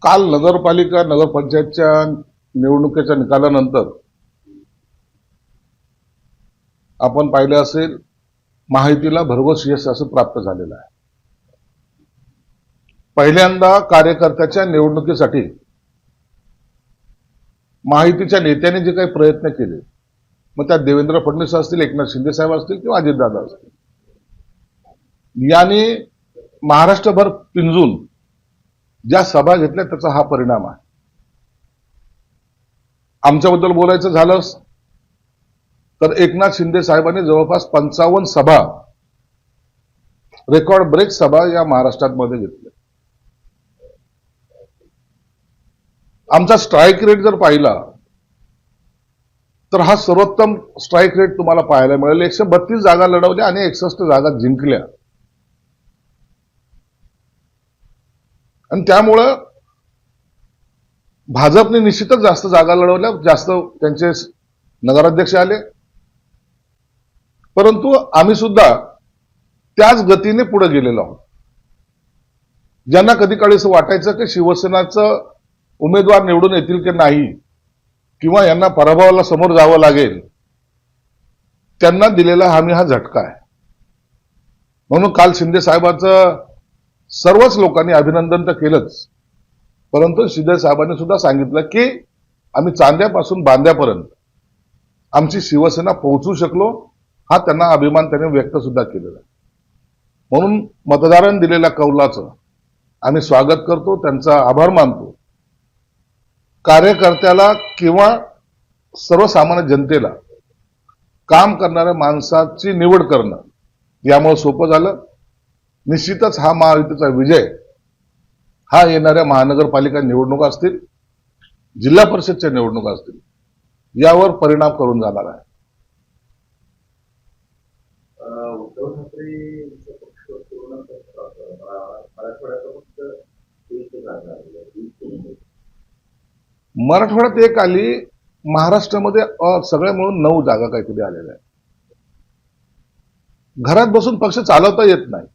काल नगरपालिका नगरपंचायतच्या निवडणुकीच्या निकालानंतर आपण पाहिले असेल महायुतीला भरघोस यश असं प्राप्त झालेलं आहे. पहिल्यांदा कार्यकर्त्याच्या निवडणुकीसाठी महायुतीच्या नेत्यांनी जे काही प्रयत्न केले, मग त्यात देवेंद्र फडणवीस असतील, एकनाथ शिंदे साहेब असतील किंवा अजितदादा असतील, यांनी महाराष्ट्रभर पिंजून ज्या सभा घेतल्या त्याचा हा परिणाम आहे. आमच्याबद्दल बोलायचं झालं तर एकनाथ शिंदे साहेबांनी जवळपास 55 सभा, रेकॉर्ड ब्रेक सभा या महाराष्ट्रामध्ये घेतल्या. आमचा स्ट्राईक रेट जर पाहिला तर हा सर्वोत्तम स्ट्राईक रेट तुम्हाला पाहायला मिळेल. 132 जागा लढवल्या आणि 61 जागा जिंकल्या. आणि त्यामुळं भाजपने निश्चितच जास्त जागा लढवल्या, जास्त त्यांचे नगराध्यक्ष आले. परंतु आम्ही सुद्धा त्याच गतीने पुढे गेलेलो आहोत. ज्यांना कधी काळी असं वाटायचं की शिवसेनाचं उमेदवार निवडून येतील की नाही, किंवा यांना पराभवाला समोर जावं लागेल, त्यांना दिलेला हमी हा झटका आहे. म्हणून काल शिंदे साहेबांचं सर्वच लोकांनी अभिनंदन तर केलंच, परंतु शिंदे साहेबांनी सुद्धा सांगितलं की आम्ही चांद्यापासून बांद्यापर्यंत आमची शिवसेना पोहोचू शकलो, हा त्यांना अभिमान त्यांनी व्यक्त सुद्धा केलेला आहे. म्हणून मतदारांनी दिलेल्या कौलाचं आम्ही स्वागत करतो, त्यांचा आभार मानतो. कार्यकर्त्याला किंवा सर्वसामान्य जनतेला काम करणाऱ्या माणसाची निवड करणं यामुळे सोपं झालं. निश्चितच हा महायुतीचा विजय हा येणाऱ्या महानगरपालिका निवडणुका असतील, जिल्हा परिषदच्या निवडणुका असतील, यावर परिणाम करून जाणार आहे. उद्धव ठाकरे पक्ष पूर्ण मराठवाड्यात एक आली, महाराष्ट्रामध्ये सगळ्या मिळून 9 जागा काहीतरी आलेल्या आहेत. घरात बसून पक्ष चालवता येत नाही.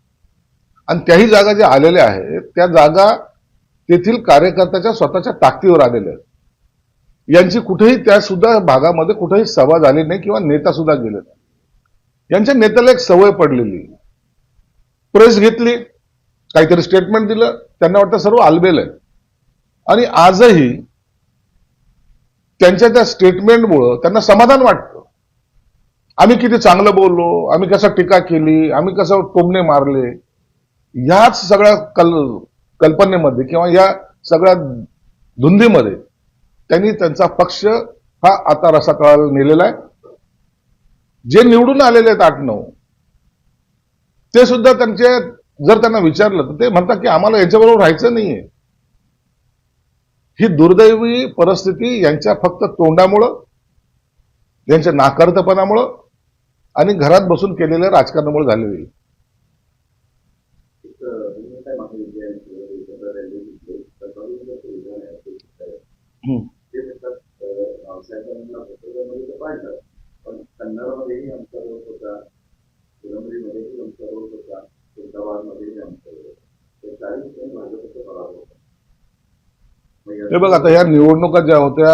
आणि त्याही जागा ज्या आलेल्या आहेत त्या जागा तेथील कार्यकर्त्याच्या स्वतःच्या ताकदीवर आलेल्या आहेत. यांची कुठेही त्या सुद्धा भागामध्ये कुठेही सभा झाली नाही किंवा नेता सुद्धा गेले नाही. यांच्या नेत्याला एक सवय पडलेली, प्रेस घेतली, काहीतरी स्टेटमेंट दिलं, त्यांना वाटतं सर्व आलबेल आहे. आणि आजही त्यांच्या त्या स्टेटमेंटमुळं त्यांना समाधान वाटतं. आम्ही किती चांगलं बोललो, आम्ही कसं टीका केली, आम्ही कसं टोमणे मारले, याच सगळ्या कल्पनेमध्ये किंवा या सगळ्या धुंदीमध्ये त्यांनी त्यांचा पक्ष हा आता रसातळाला नेलेला आहे. जे निवडून आलेले आहेत 8-9, ते सुद्धा त्यांचे जर त्यांना विचारलं तर ते म्हणतात की आम्हाला याच्याबरोबर राहायचं नाहीये. ही दुर्दैवी परिस्थिती यांच्या फक्त तोंडामुळं, यांच्या नाकर्तपणामुळं आणि घरात बसून केलेल्या राजकारणामुळे झालेली. पण कन्नडमध्येही आमचा रोल होता, फुलंब्रीमध्येही आमचा रोल होता, खुलताबादमध्येही आमचा रोल होता. भाजपचा पराभव होता. हे बघ, आता या निवडणुका ज्या होत्या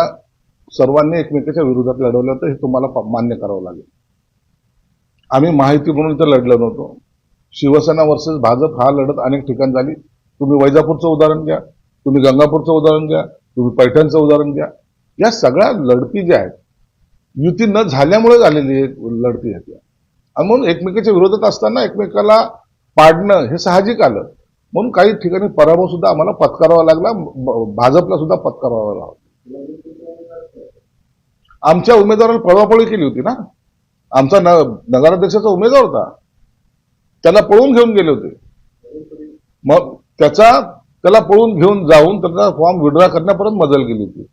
सर्वांनी एकमेकाच्या विरोधात लढवल्या, तर हे तुम्हाला मान्य करावं लागेल. आम्ही माहिती म्हणून इथं लढलो नव्हतो. शिवसेना वर्सेस भाजप हा लढत अनेक ठिकाणी झाली. तुम्ही वैजापूरचं उदाहरण घ्या, तुम्ही गंगापूरचं उदाहरण घ्या, तुम्ही पैठणचं उदाहरण घ्या. या सगळ्या लढती ज्या आहेत युती न झाल्यामुळे झालेली लढती आहेत. आणि म्हणून एकमेकाच्या विरोधात असताना एकमेकाला पाडणं हे साहजिक आलं. म्हणून काही ठिकाणी पराभव सुद्धा आम्हाला पत्करावा लागला, भाजपला सुद्धा पत्करावा लागला. आमच्या उमेदवाराला पळवापळी केली होती ना. आमचा नगराध्यक्षाचा उमेदवार होता, त्याला पळवून घेऊन गेले होते. मग त्याला पळून घेऊन जाऊन त्याचा फॉर्म विड्रॉ करण्यापर्यंत मजल गेली होती.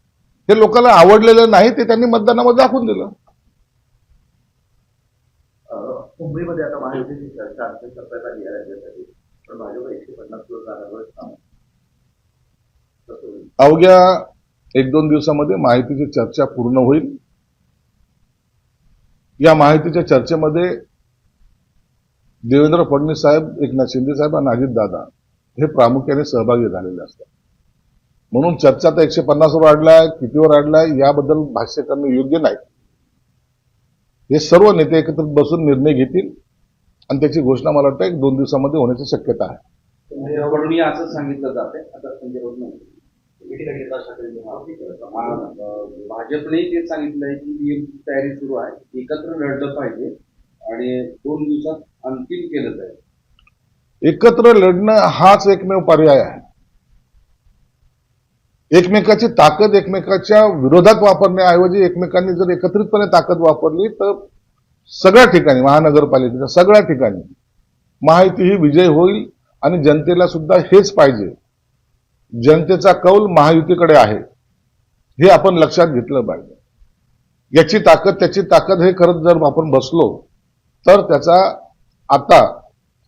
हे लोकांना आवडलेलं नाही, ते त्यांनी मतदानामध्ये दाखवून दिलं. मुंबईमध्ये आता महायुतीची चर्चा अंतिम टप्प्यात आली आहे राज्यासाठी, पण भाजप 150 किलो जागांवर काम. अवघ्या 1-2 दिवसामध्ये महायुतीची चर्चा पूर्ण होईल. या महायुतीच्या चर्चेमध्ये देवेंद्र फडणवीस साहेब, एकनाथ शिंदे साहेब आणि अजितदादा हे प्रामुख्याने सहभागी झालेले असतात. म्हणून चर्चा तर 150वर वाढलाय, कितीवर वाढलाय याबद्दल भाष्य करणं योग्य नाही. हे सर्व नेते एकत्रित बसून निर्णय घेतील आणि त्याची घोषणा मला वाटतं 1-2 दिवसामध्ये होण्याची शक्यता आहे. संजय असं सांगितलं जाते आता संजय राऊत भाजपने तेच सांगितलंय की नियमची तयारी सुरू आहे, एकत्र लढलं पाहिजे आणि 2 दिवसात अंतिम केलं जाईल. एकत्र लढणं हाच एकमेव पर्याय आहे. एकमेकाची ताकद एकमेकाच्या विरोधात वापरण्याऐवजी एकमेकांनी जर एकत्रितपणे ताकद वापरली तर सगळ्या ठिकाणी, महानगरपालिकेच्या सगळ्या ठिकाणी महायुती ही विजय होईल आणि जनतेला सुद्धा हेच पाहिजे. जनतेचा कौल महायुतीकडे आहे हे आपण लक्षात घेतलं पाहिजे. याची ताकद त्याची ताकद हे खरंच जर आपण बसलो तर त्याचा आता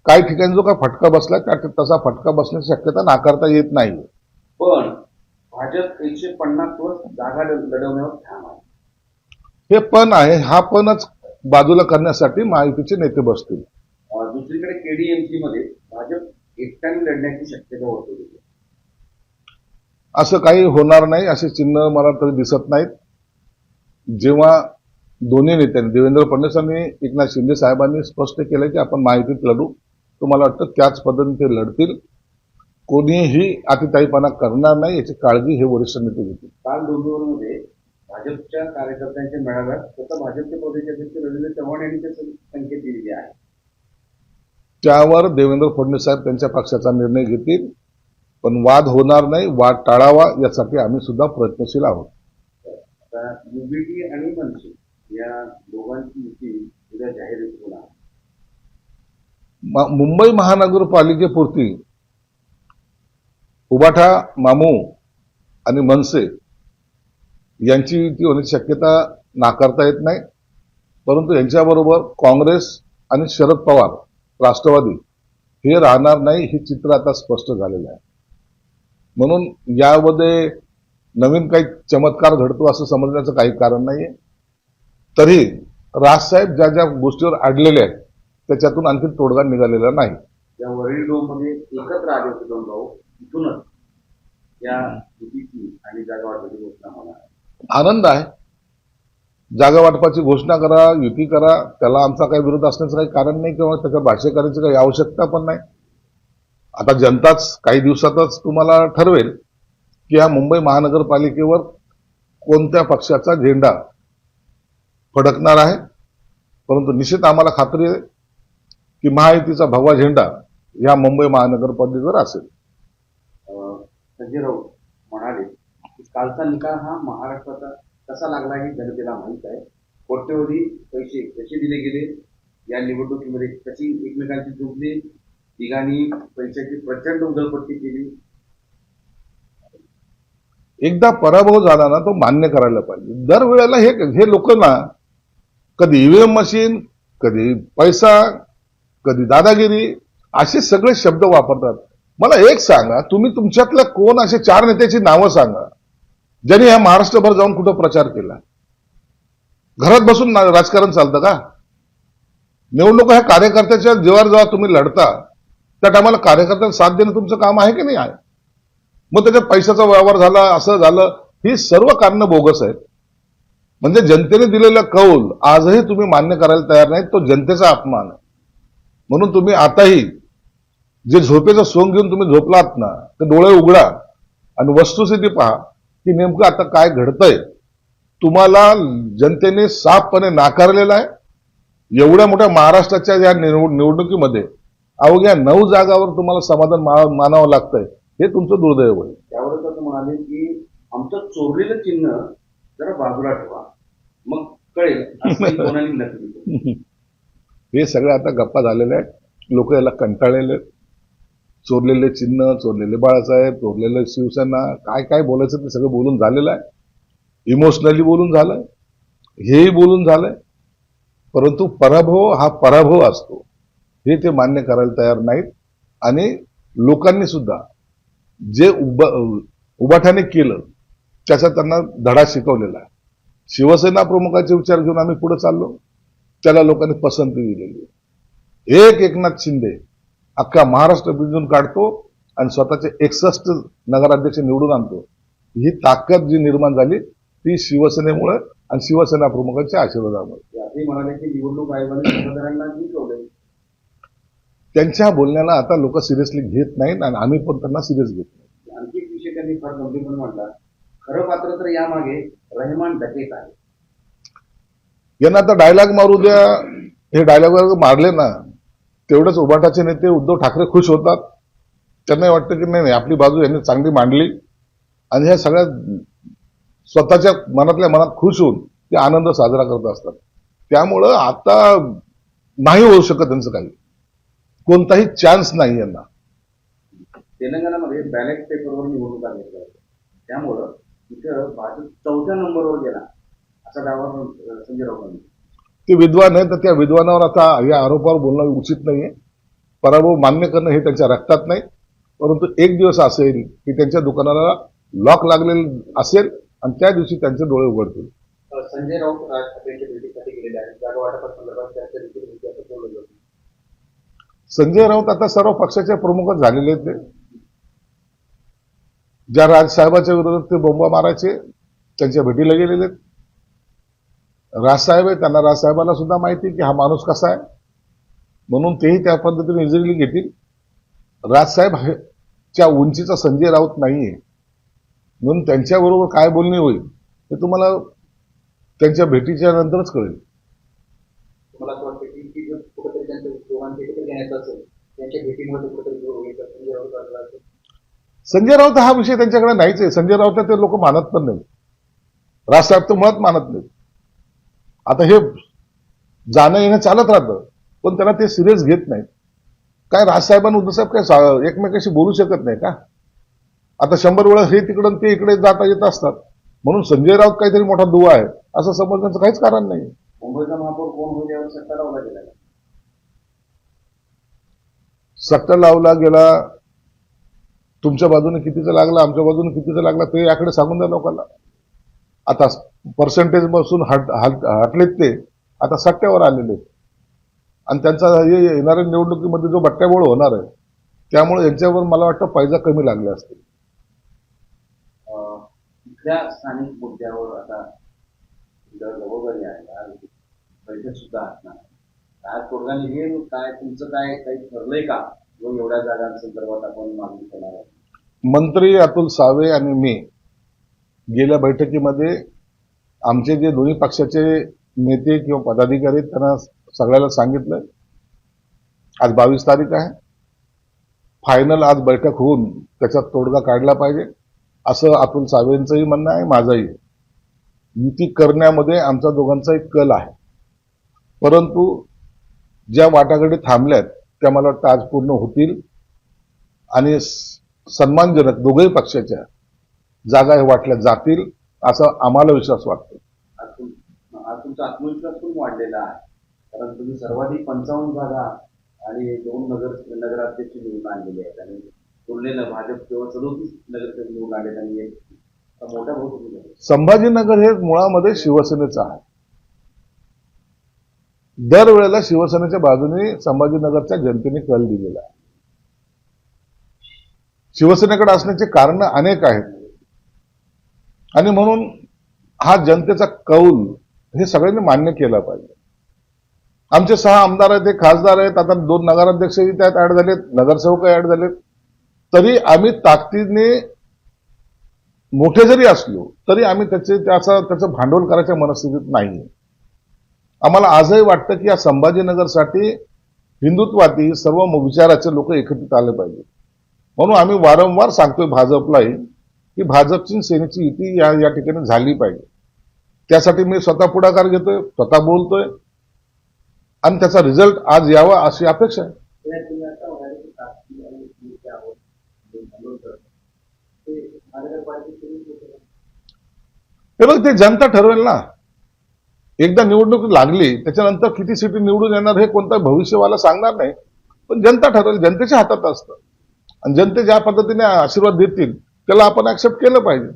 काही ठिकाणी जो काय फटका बसला तसा फटका बसण्याची शक्यता नाकारता येत नाही. पण भाजप 150 वर जागा लढवण्यावर ठाम आहे. हे पण आहे, हा पणच बाजूला करण्यासाठी महायुतीचे नेते बसतील. दुसरीकडे केडीएमसी मध्ये भाजप एकट्याने लढण्याची शक्यता होती. असं काही होणार नाही, असे चिन्ह मला तरी दिसत नाहीत. जेव्हा दोन्ही नेत्यांनी देवेंद्र फडणवीस आणि एकनाथ शिंदे साहेबांनी स्पष्ट केलं की आपण महायुतीत लढू, तर मला वाटतं त्याच पद्धतीने ते लढतील. कोणीही अतिताईपणा करणार नाही याची काळजी हे वरिष्ठ नेते घेतील. काल डोंबिवलीमध्ये भाजपच्या कार्यकर्त्यांच्या मेळाव्यात स्वतः भाजपचे प्रदेशाध्यक्ष रवींद्र चव्हाण यांनी ते संकेत दिलेले आहे. त्यावर देवेंद्र फडणवीस साहेब त्यांच्या पक्षाचा निर्णय घेतील, पण वाद होणार नाही, वाद टाळावा यासाठी आम्ही सुद्धा प्रयत्नशील आहोत. आता युबीटी आणि मनसे या दोघांची युती उद्या जाहीर होणार. मुंबई महानगरपालिकेपुरती उबाठा, मामू आणि मनसे यांची युती होण्याची शक्यता नाकारता येत नाही. परंतु यांच्याबरोबर काँग्रेस आणि शरद पवार राष्ट्रवादी हे राहणार नाही, हे चित्र आता स्पष्ट झालेलं आहे. म्हणून यामध्ये नवीन काही चमत्कार घडतो असं समजण्याचं काही कारण नाहीये. तरी राजसाहेब ज्या ज्या गोष्टीवर अडलेले आहेत त्याच्यातून आणखी तोडगा निघालेला नाही. या वरील डोममध्ये एकत्र आले होते दोन भाऊ, इथूनच या युतीची आणि जागा वाटपाची घोषणा होणार आहे. आनंद आहे. जागा वाटपाची घोषणा करा, युती करा, त्याला आमचा काही विरोध असण्याचं काही कारण नाही किंवा त्याच्या भाष्य करायची काही आवश्यकता पण नाही. आता जनताच काही दिवसातच तुम्हाला ठरवेल की या मुंबई महानगरपालिकेवर कोणत्या पक्षाचा झेंडा फडकणार आहे. परंतु निश्चित आम्हाला खात्री आहे की महायुतीचा भगवा झेंडा या मुंबई महानगरपालिकेवर असेल. संजय राऊत म्हणाले की कालचा निकाल हा महाराष्ट्राचा कसा लागला हे जनतेला माहीत आहे. कोट्यवधी पैसे कसे दिले गेले या निवडणुकीमध्ये, कशी एकमेकांची जुंपली, तिघांनी पैशाची प्रचंड उधळपट्टी केली. एकदा पराभव झाला ना तो मान्य करायला पाहिजे. दरवेळेला हे लोक ना कधी ईव्हीएम मशीन, कधी पैसा, कधी दादागिरी असे सगळे शब्द वापरतात. मला एक सांगा, तुम्ही तुमच्यातल्या कोण असे 4 नेत्याची नावं सांगा ज्यांनी या महाराष्ट्रभर जाऊन कुठं प्रचार केला. घरात बसून राजकारण चालतं का? निवडणूक ह्या कार्यकर्त्याच्या जीवावर जेव्हा तुम्ही लढता त्या टायमाला कार्यकर्त्यांना साथ देणं तुमचं काम आहे की नाही आहे. मग त्याच्यात पैशाचा व्यवहार झाला, असं झालं, ही सर्व कारणं बोगस आहेत. म्हणजे जनतेने दिलेला कौल आजही तुम्ही मान्य करायला तयार नाही, तो जनतेचा अपमान आहे. म्हणून तुम्ही आताही जे झोपेचं सोंग घेऊन तुम्ही झोपलात ना, ते डोळे उघडा आणि वस्तुस्थिती पहा की नेमकं आता काय घडतंय. तुम्हाला जनतेने साफपणे नाकारलेला आहे. एवढ्या मोठ्या महाराष्ट्राच्या या निवडणुकीमध्ये अवघ्या 9 जागावर तुम्हाला समाधान मानावं लागतंय, हे तुमचं दुर्दैव आहे. त्यावरच असं म्हणाले की आमचं चोरलेलं चिन्ह जरा बाजूला ठेवा, मग कळेल असं कोणाने नक्की. हे सगळे आता गप्पा झालेले आहेत. लोक याला कंटाळलेले. चोरलेले चिन्ह, चोरलेले बाळासाहेब, चोरलेले शिवसेना, काय काय बोलायचं ते सगळं बोलून झालेलं आहे. इमोशनली बोलून झालंय, हेही बोलून झालंय. परंतु पराभव हा पराभव असतो हे ते मान्य करायला तयार नाहीत. आणि लोकांनी सुद्धा जे उबाठाने केलं त्याचा त्यांना धडा शिकवलेला आहे. शिवसेना प्रमुखाचे विचार घेऊन आम्ही पुढे चाललो, त्याला लोकांनी पसंती दिलेली. एकनाथ शिंदे अख्खा महाराष्ट्र बिंजून काढतो आणि स्वतःचे 61 नगराध्यक्ष निवडून आणतो, ही ताकद जी निर्माण झाली ती शिवसेनेमुळे आणि शिवसेना प्रमुखांच्या आशीर्वादामुळे. असंही म्हणाले की निवडणूक आयोगाने मतदारांना जिंकवले. त्यांच्या बोलण्याला आता लोक सिरियसली घेत नाहीत आणि आम्ही पण त्यांना सिरियस घेत नाही. आणखी एक विषय त्यांनी फार गंभीरपणे मांडला. खरं पात्र तर यामागे रहमान डकेत आहे. यांना आता डायलॉग मारू द्या. हे डायलॉग मारले ना तेवढेच उभाटाचे नेते उद्धव ठाकरे खुश होतात. त्यांना वाटतं की नाही आपली बाजू यांनी चांगली मांडली आणि ह्या सगळ्या स्वतःच्या मनातल्या मनात खुश होऊन ते आनंद साजरा करत असतात. त्यामुळं आता नाही होऊ शकत त्यांचं काही, कोणताही चान्स नाही यांना. तेलंगणामध्ये बॅलेट पेपरवर निवडणुका घेतल्या होत्या. त्यामुळं इथं भाजप 4थ्या नंबरवर गेला असा दावा संजय राऊतांनी. ते विद्वान आहेत तर त्या विद्वानावर आता या आरोपावर बोलणं उचित नाहीये. पराभव मान्य करणं हे त्यांच्या रक्तात नाही. परंतु एक दिवस असेल की त्यांच्या दुकानाला लॉक लागलेलं असेल आणि त्या दिवशी त्यांचे डोळे उघडतील. संजय राऊत राज ठाकरेंच्या भेटीसाठी गेलेले आहेत. जागा वाटपासंदर्भात चर्चा देखील होती असं बोललं जातं. संजय राऊत आता सर्व पक्षाचे प्रमुखच झालेले आहेत. ते ज्या राजसाहेबाच्या विरोधात ते बोंबा मारायचे त्यांच्या भेटीला गेलेले आहेत. राजसाहेब आहे, त्यांना राजसाहेबांना सुद्धा माहिती की हा माणूस कसा आहे, म्हणून तेही त्या पद्धतीने इजिली घेतील. राजसाहेब च्या उंचीचा संजय राऊत नाहीये, म्हणून त्यांच्याबरोबर काय बोलणी होईल हे तुम्हाला त्यांच्या भेटीच्या नंतरच कळेल. मला असं वाटतं की जर कुठेतरी त्यांचं दोघांचं एकत्र घेण्याचं असेल त्यांच्या भेटीमध्ये कुठेतरी जोर होईल तर संजय राऊत असला असेल. संजय राऊत हा विषय त्यांच्याकडे नाहीच आहे. संजय राऊत ते लोक मानत पण नाही. राजसाहेब तर मुळात मानत नाही. आता हे जाणं येणं चालत राहतं पण त्यांना ते सिरियस घेत नाहीत. काय राजसाहेब आणि उद्धवसाहेब काय एकमेकाशी बोलू शकत नाही का? आता 100 वेळा हे तिकडं ते इकडे जाता येत असतात, म्हणून संजय राऊत काहीतरी मोठा दुवा आहे असं समजण्याचं काहीच कारण नाही. मुंबईचा महापौर कोण होईल यावर सट्टा लावला गेला. सट्टा लावला गेला. तुमच्या बाजूने कितीचा लागला, आमच्या बाजूने कितीचा लागला ते याकडे सांगून द्या लोकांना. आता पर्सेंटेज पासून हटलेत ते आता सट्ट्यावर आलेले आणि त्यांचा येणाऱ्या निवडणुकीमध्ये जो बट्ट्याबोळ होणार आहे त्यामुळे यांच्यावर मला वाटतं पैजा कमी लागले असतील. इथल्या स्थानिक मुद्द्यावर आता जबाबदारी आहे बैठक सुद्धा असणार. काय तोडगा निघेल, काय तुमचं काय काही ठरलंय का जो एवढ्या जागांसंदर्भात आपण मागणी करणार आहे? मंत्री अतुल सावे आणि मी गेल्या बैठकीमध्ये आमचे जे दोन्ही पक्षाचे नेते किंवा पदाधिकारी त्यांना सगळ्याला सांगितलं आज 22 तारीख आहे, फायनल आज बैठक होऊन त्याच्यात तोडगा काढला पाहिजे असं अतुल सावेंचंही म्हणणं आहे, माझंही. युती करण्यामध्ये आमचा दोघांचा एक कल आहे, परंतु ज्या वाटाघाटी थांबल्यात त्या मला वाटतं आज पूर्ण होतील आणि सन्मानजनक दोघेही पक्षाच्या जागा हे वाटल्या जातील असा आम्हाला विश्वास वाटतो. आज तुमचा आत्मविश्वास पण वाढलेला आहे, कारण तुम्ही सर्वाधिक 55 जागा आणि 2 नगराध्यक्ष निवडून आणलेले आहेत आणि तुलनेनं भाजप केवळ 37 नगरसेवक निवडून आलेत आणि एक मोठा भाऊ तुम्ही झाले. संभाजीनगर हे मुळामध्ये शिवसेनेचं आहे. दरवेळेला शिवसेनेच्या बाजूने संभाजीनगरच्या जनतेने कल दिलेला आहे. शिवसेनेकडे असण्याचे कारण अनेक आहेत आणि म्हणून हा जनतेचा कौल हे सगळ्यांनी मान्य केला पाहिजे. आमचे 6 आमदार आहेत, ते खासदार आहेत, आता 2 नगराध्यक्षही त्यात ऍड झालेत, नगरसेवक ऍड झालेत. तरी आम्ही ताकदीने मोठे जरी असलो तरी आम्ही त्याचं भांडवल करायच्या मनस्थितीत नाहीये. आम्हाला आजही वाटतं की या संभाजीनगरसाठी हिंदुत्वादी सर्व विचाराचे लोक एकत्रित आले पाहिजे. म्हणून आम्ही वारंवार सांगतोय भाजपलाही की भाजपची सेनेची युती या ठिकाणी झाली पाहिजे. त्यासाठी मी स्वतः पुढाकार घेतोय, स्वतः बोलतोय आणि त्याचा रिझल्ट आज यावा अशी अपेक्षा आहे. हे बघ ते जनता ठरवेल ना. एकदा निवडणूक लागली त्याच्यानंतर किती सीटी निवडून येणार हे कोणता भविष्यवाला सांगणार नाही, पण जनता ठरवेल. जनतेच्या हातात असतं आणि जनते ज्या पद्धतीने आशीर्वाद देतील त्याला आपण ऍक्सेप्ट केलं पाहिजे.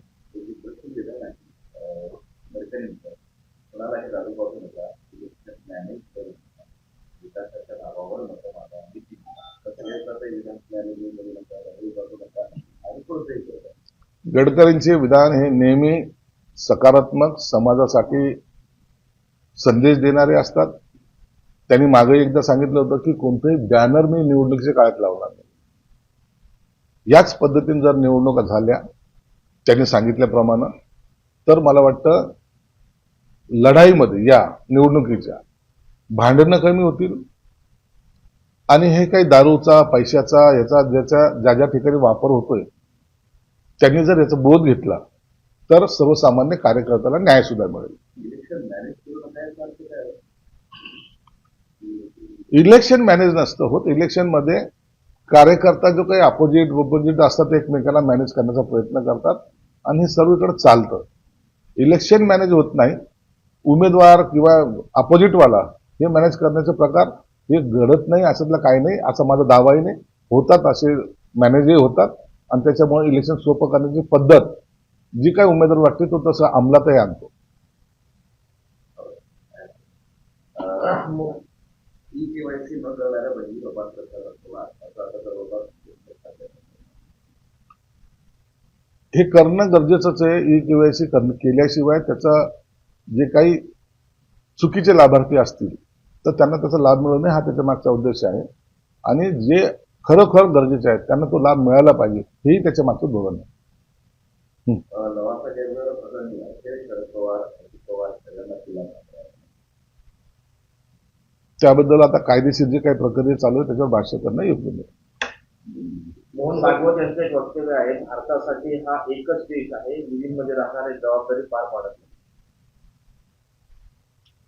गडकरींचे विधान हे नेहमी सकारात्मक, समाजासाठी संदेश देणारे असतात. त्यांनी मागे एकदा सांगितलं होतं की कोणतेही बॅनर मी निवडणुकीच्या काळात लावणार नाही. याच पद्धतीने जर निवडणुका झाल्या त्यांनी सांगितल्याप्रमाणे, तर मला वाटतं लढाईमध्ये या निवडणुकीच्या भांडणं कमी होतील आणि हे काही दारूचा, पैशाचा, याचा ज्या ज्या ठिकाणी वापर होतोय त्यांनी जर याचा बोध घेतला तर सर्वसामान्य कार्यकर्त्याला न्याय सुद्धा मिळेल. इलेक्शन मॅनेज करून काय अर्थ काय? इलेक्शन मॅनेज नसतं होत. इलेक्शनमध्ये कार्यकर्ता जो काही अपोजिट असतात एकमेकांना मॅनेज करण्याचा प्रयत्न करतात आणि हे सर्वीकडे चालतं. इलेक्शन मॅनेज होत नाही. उमेदवार किंवा अपोजिटवाला हे मॅनेज करण्याचे प्रकार हे घडत नाही, अशातलं काही नाही, असा माझा दावाही नाही. होतात, असे मॅनेजही होतात आणि त्याच्यामुळे इलेक्शन सोपं करण्याची पद्धत जी काही उमेदवार वाटते तो तसं अंमलातही आणतो. ई केवायसी न करणाऱ्या बहिणी बाबा हे करणं गरजेचंच आहे. ई केवायसी केल्याशिवाय त्याचा जे काही चुकीचे लाभार्थी असतील तर त्यांना त्याचा लाभ मिळू नये हा त्याच्या मागचा उद्देश आहे. आणि जे खरोखर गरजेचे आहेत त्यांना तो लाभ मिळाला पाहिजे हेही त्याच्या मागचं धोरण आहे. लवासा केंद्र प्रकरणी शरद पवार, अजित पवार सगळ्यांना दिला. त्याबद्दल आता कायदेशीर जे काही प्रक्रिया चालू आहे त्याच्यावर भाष्य करणं योग्य नाही. मोहन भागवत यांचं एक वक्तव्य आहे, भारतासाठी हा एकच देश आहे, मुलींमध्ये राहणारी जबाबदारी पार पाडत नाही.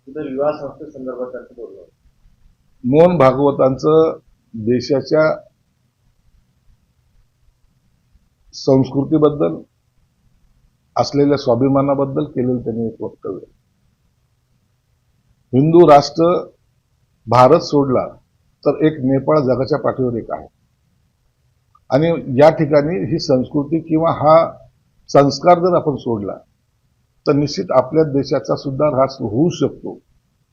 तिथं विवाह संस्थेसंदर्भात त्यांचं बोलणं. मोहन भागवतांचं देशाच्या संस्कृतीबद्दल असलेल्या स्वाभिमानाबद्दल केलेलं त्यांनी एक वक्तव्य. हिंदू राष्ट्र भारत सोडला तर एक नेपाळ जगाच्या पाठीवर एक आहे आणि या ठिकाणी ही संस्कृती किंवा हा संस्कार जर आपण सोडला तर निश्चित आपल्या देशाचा सुद्धा ऱ्हास होऊ शकतो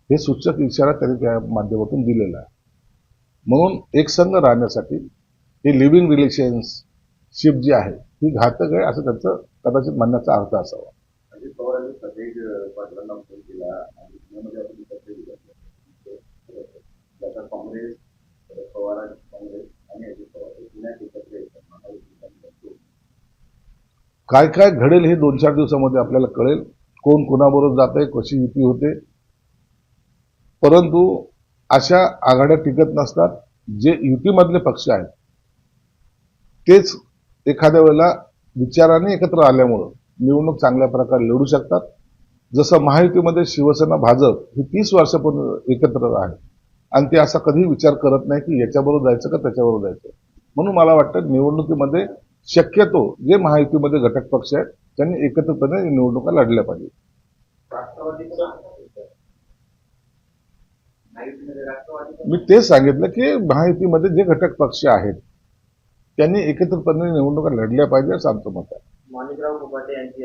हे सूचक इशारा त्यांनी त्या माध्यमातून दिलेला आहे. म्हणून एकसंघ राहण्यासाठी ही लिव्हिंग रिलेशनशिप जी आहे ही घातक आहे असं त्यांचं कदाचित म्हणण्याचा अर्थ असावा. अजित पवारांनी सगळे पाटलांना फोन केला आणि पुण्यामध्ये आपण सगळे त्याचा काँग्रेस, शरद पवार काँग्रेस आणि अजित पवार पुण्यात एकत्र येतात. काय काय घडेल हे 2-4 दिवसामध्ये आपल्याला कळेल. कोण कोणाबरोबर जात आहे, कशी युती होते. परंतु अशा आघाड्या टिकत नसतात. जे युतीमधले पक्ष आहेत तेच एखाद्या वेळेला विचाराने एकत्र आल्यामुळं निवडणूक चांगल्या प्रकारे लढू शकतात. जसं महायुतीमध्ये शिवसेना, भाजप ही 30 वर्षापूर्वी एकत्र आहे आणि ते असा कधी विचार करत नाही की याच्याबरोबर जायचं का त्याच्याबरोबर जायचं. म्हणून मला वाटतं निवडणुकीमध्ये शक्यतो जे महायुतीमध्ये घटक पक्ष आहेत त्यांनी एकत्रपणे निवडणुका लढल्या पाहिजे. मी तेच सांगितलं की महायुतीमध्ये जे घटक पक्ष आहेत त्यांनी एकत्रपणे निवडणुका लढल्या पाहिजे असं आमचं मत आहे. माणिकराव कोकाटे यांची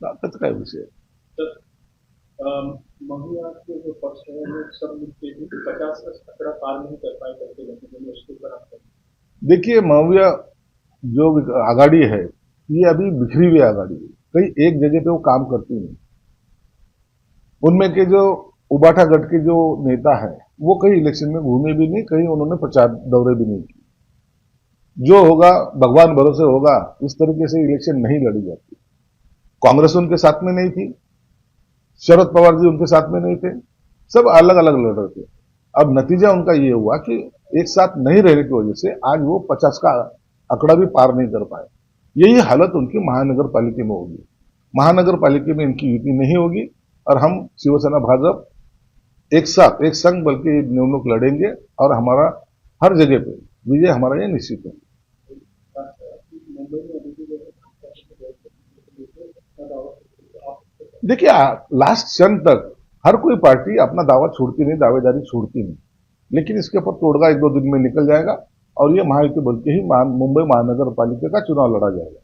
त्याचा काय विषय. महुआ के जो पक्ष है वो सब मिलकर 50 का आंकड़ा पार नहीं कर पाए करके उसके ऊपर आपका. देखिए महुआ जो आघाड़ी है ये अभी बिखरी हुई आघाड़ी है. कहीं एक जगह पे वो काम करती नहीं. उनमें के जो उबाठा गट के जो नेता है वो कहीं इलेक्शन में घूमे भी नहीं, कहीं उन्होंने प्रचार दौरे भी नहीं किए. जो होगा भगवान भरोसे होगा, इस तरीके से इलेक्शन नहीं लड़ी जाती. कांग्रेस उनके साथ में नहीं थी, शरद पवार जी उनके साथ में नहीं थे, सब अलग अलग लड़ रहे थे. अब नतीजा उनका ये हुआ कि एक साथ नहीं रहने की वजह से आज वो 50 का आंकड़ा भी पार नहीं कर पाए. यही हालत उनकी महानगर पालिका में होगी. महानगर पालिका में इनकी युति नहीं होगी और हम शिवसेना भाजप एक साथ एक संघ बल्कि निवडणूक लड़ेंगे और हमारा हर जगह पे विजय हमारा ये निश्चित है. देखिए लास्ट क्षण तक हर कोई पार्टी अपना दावा छोड़ती नहीं, दावेदारी छोड़ती नहीं, लेकिन इसके ऊपर तोड़गा 1-2 दिन में निकल जाएगा और ये महायुति बोल के ही मुंबई महानगर पालिका का चुनाव लड़ा जाएगा.